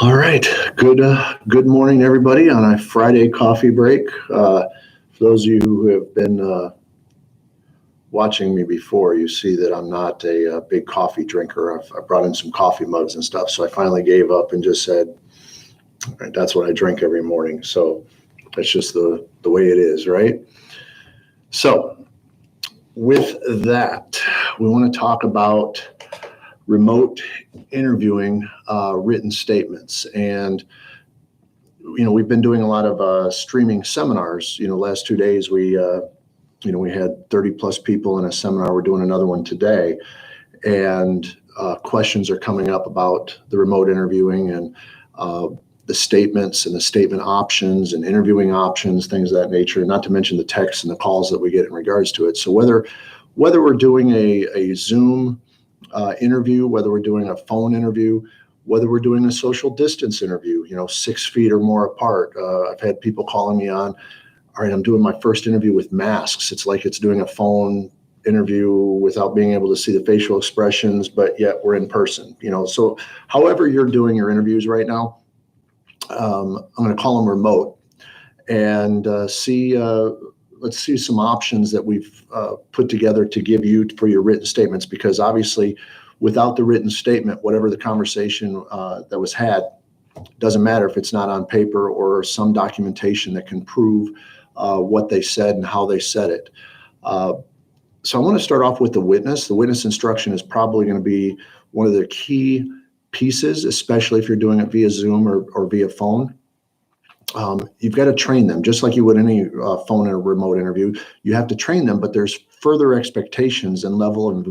All right. Good morning, everybody, on a Friday coffee break. For those of you who have been watching me before, you see that I'm not a big coffee drinker. I brought in some coffee mugs and stuff, so I finally gave up and just said, all right, that's what I drink every morning. So that's just the way it is, right? So with that, we want to talk about remote interviewing written statements. And we've been doing a lot of streaming seminars. Last 2 days we had 30 plus people in a seminar. We're doing another one today, and questions are coming up about the remote interviewing and the statements and the statement options and interviewing options, things of that nature, not to mention the texts and the calls that we get in regards to it. So whether we're doing a Zoom interview, whether we're doing a phone interview, whether we're doing a social distance interview, 6 feet or more apart. I've had people calling me on, all right, I'm doing my first interview with masks. It's like it's doing a phone interview without being able to see the facial expressions, but yet we're in person. So however you're doing your interviews right now, I'm going to call them remote and let's see some options that we've put together to give you for your written statements, because obviously without the written statement, whatever the conversation that was had, doesn't matter if it's not on paper or some documentation that can prove what they said and how they said it. So I want to start off with the witness. The witness instruction is probably going to be one of the key pieces, especially if you're doing it via Zoom or via phone. You've got to train them just like you would any phone or remote interview. You have to train them, but there's further expectations and level of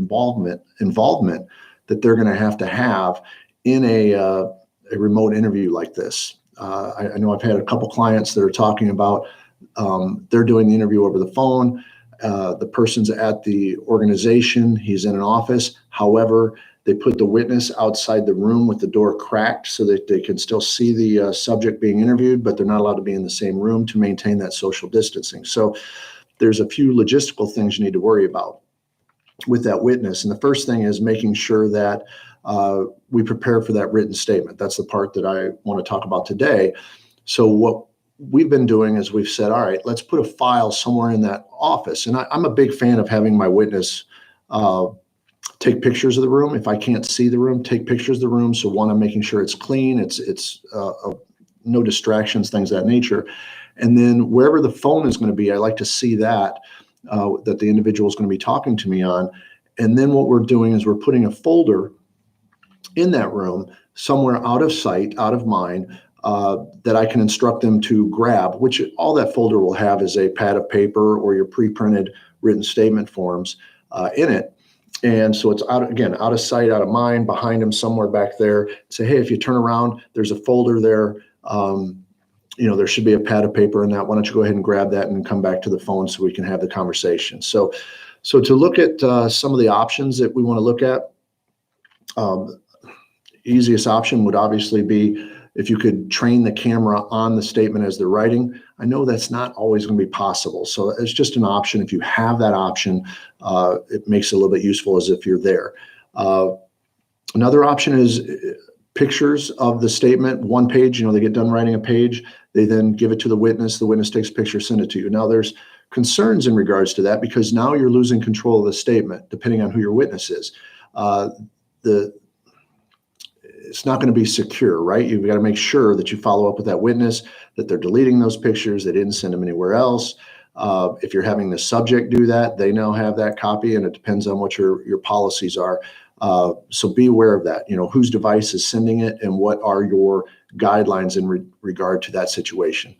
involvement that they're going to have in a remote interview like this. I know I've had a couple clients that are talking about they're doing the interview over the phone. The person's at the organization. He's in an office. However, they put the witness outside the room with the door cracked so that they can still see the subject being interviewed, but they're not allowed to be in the same room to maintain that social distancing. So there's a few logistical things you need to worry about with that witness. And the first thing is making sure that we prepare for that written statement. That's the part that I want to talk about today. So what we've been doing is we've said, all right, let's put a file somewhere in that office. And I'm a big fan of having my witness take pictures of the room. If I can't see the room, take pictures of the room. So one, I'm making sure it's clean, it's no distractions, things of that nature. And then wherever the phone is going to be, I like to see that the individual is going to be talking to me on. And then what we're doing is we're putting a folder in that room somewhere out of sight, out of mind, that I can instruct them to grab, which all that folder will have is a pad of paper or your pre-printed written statement forms in it. And so it's out of sight, out of mind, behind them somewhere back there. Say, hey, if you turn around, there's a folder there. There should be a pad of paper in that. Why don't you go ahead and grab that and come back to the phone so we can have the conversation. So to look at some of the options that we want to look at, easiest option would obviously be if you could train the camera on the statement as they're writing. I know that's not always going to be possible. So it's just an option. If you have that option, it makes it a little bit useful as if you're there. Another option is pictures of the statement, one page. They get done writing a page. They then give it to the witness. The witness takes a picture, send it to you. Now there's concerns in regards to that because now you're losing control of the statement, depending on who your witness is. It's not going to be secure, right? You've got to make sure that you follow up with that witness, that they're deleting those pictures, they didn't send them anywhere else. If you're having the subject do that, they now have that copy, and it depends on what your policies are. So be aware of that. Whose device is sending it, and what are your guidelines in regard to that situation.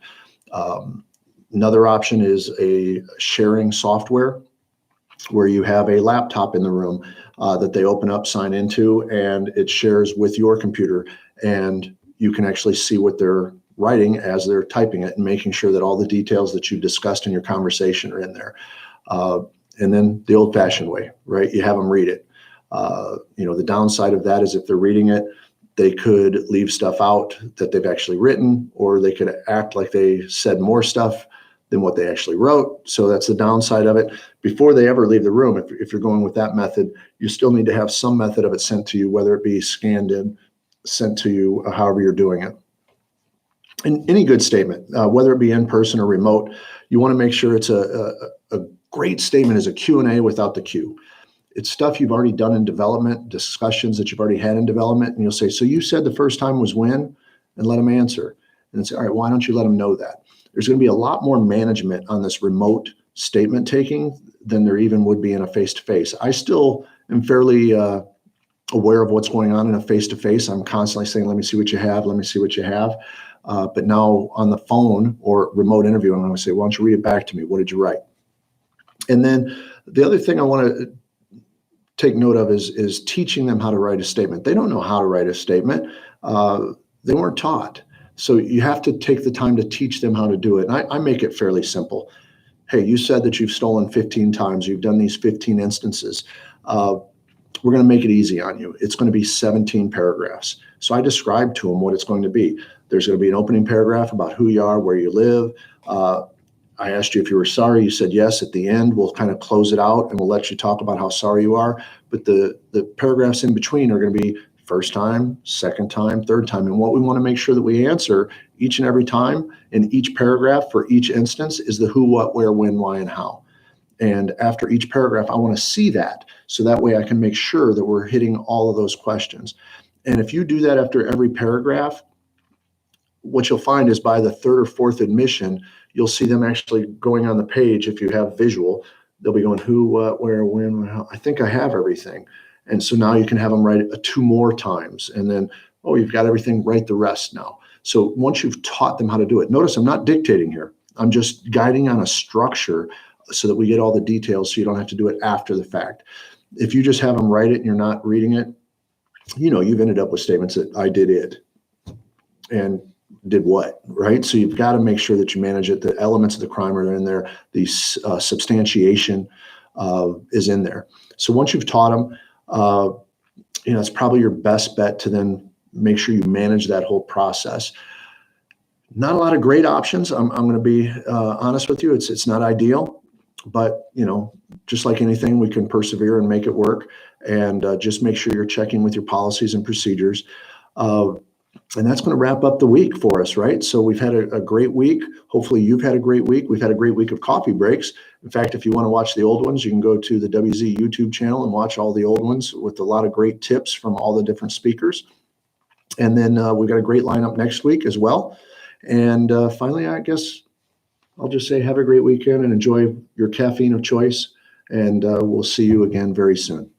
Another option is a sharing software where you have a laptop in the room that they open up, sign into, and it shares with your computer, and you can actually see what they're writing as they're typing it and making sure that all the details that you've discussed in your conversation are in there. And then the old-fashioned way, right? You have them read it. The downside of that is if they're reading it, they could leave stuff out that they've actually written, or they could act like they said more stuff than what they actually wrote. So that's the downside of it. Before they ever leave the room, if you're going with that method, you still need to have some method of it sent to you, whether it be scanned in sent to you however you're doing it. And any good statement, whether it be in person or remote, you want to make sure it's a great statement is a Q&A without the Q. It's stuff you've already done in development, discussions that you've already had in development, and you'll say, so you said the first time was when? And let them answer. And say, all right, why don't you let them know that? There's going to be a lot more management on this remote statement taking than there even would be in a face-to-face. I still am fairly aware of what's going on in a face-to-face. I'm constantly saying, let me see what you have, let me see what you have. But now on the phone or remote interview, I'm going to say, why don't you read it back to me? What did you write? And then the other thing I want to take note of is teaching them how to write a statement. They don't know how to write a statement. They weren't taught. So you have to take the time to teach them how to do it. And I make it fairly simple. Hey, you said that you've stolen 15 times. You've done these 15 instances. We're going to make it easy on you. It's going to be 17 paragraphs. So I describe to them what it's going to be. There's going to be an opening paragraph about who you are, where you live. I asked you if you were sorry. You said yes. At the end, we'll kind of close it out and we'll let you talk about how sorry you are. But the paragraphs in between are going to be first time, second time, third time. And what we want to make sure that we answer each and every time in each paragraph for each instance is the who, what, where, when, why, and how. And after each paragraph, I want to see that. So that way I can make sure that we're hitting all of those questions. And if you do that after every paragraph, what you'll find is by the third or fourth admission, you'll see them actually going on the page. If you have visual, they'll be going who, what, where, when, how. I think I have everything. And so now you can have them write it 2 more times. And then, oh, you've got everything, write the rest now. So once you've taught them how to do it, notice I'm not dictating here. I'm just guiding on a structure so that we get all the details so you don't have to do it after the fact. If you just have them write it and you're not reading it, you've ended up with statements that I did it. And did what, right? So you've got to make sure that you manage it. The elements of the crime are in there. The substantiation is in there. So once you've taught them, it's probably your best bet to then make sure you manage that whole process. Not a lot of great options. I'm going to be honest with you. It's not ideal, but just like anything, we can persevere and make it work. And just make sure you're checking with your policies and procedures. And that's going to wrap up the week for us, right? So we've had a great week. Hopefully you've had a great week. We've had a great week of coffee breaks. In fact, if you want to watch the old ones, you can go to the WZ YouTube channel and watch all the old ones with a lot of great tips from all the different speakers. And then we've got a great lineup next week as well. And finally, I guess I'll just say have a great weekend and enjoy your caffeine of choice. And we'll see you again very soon.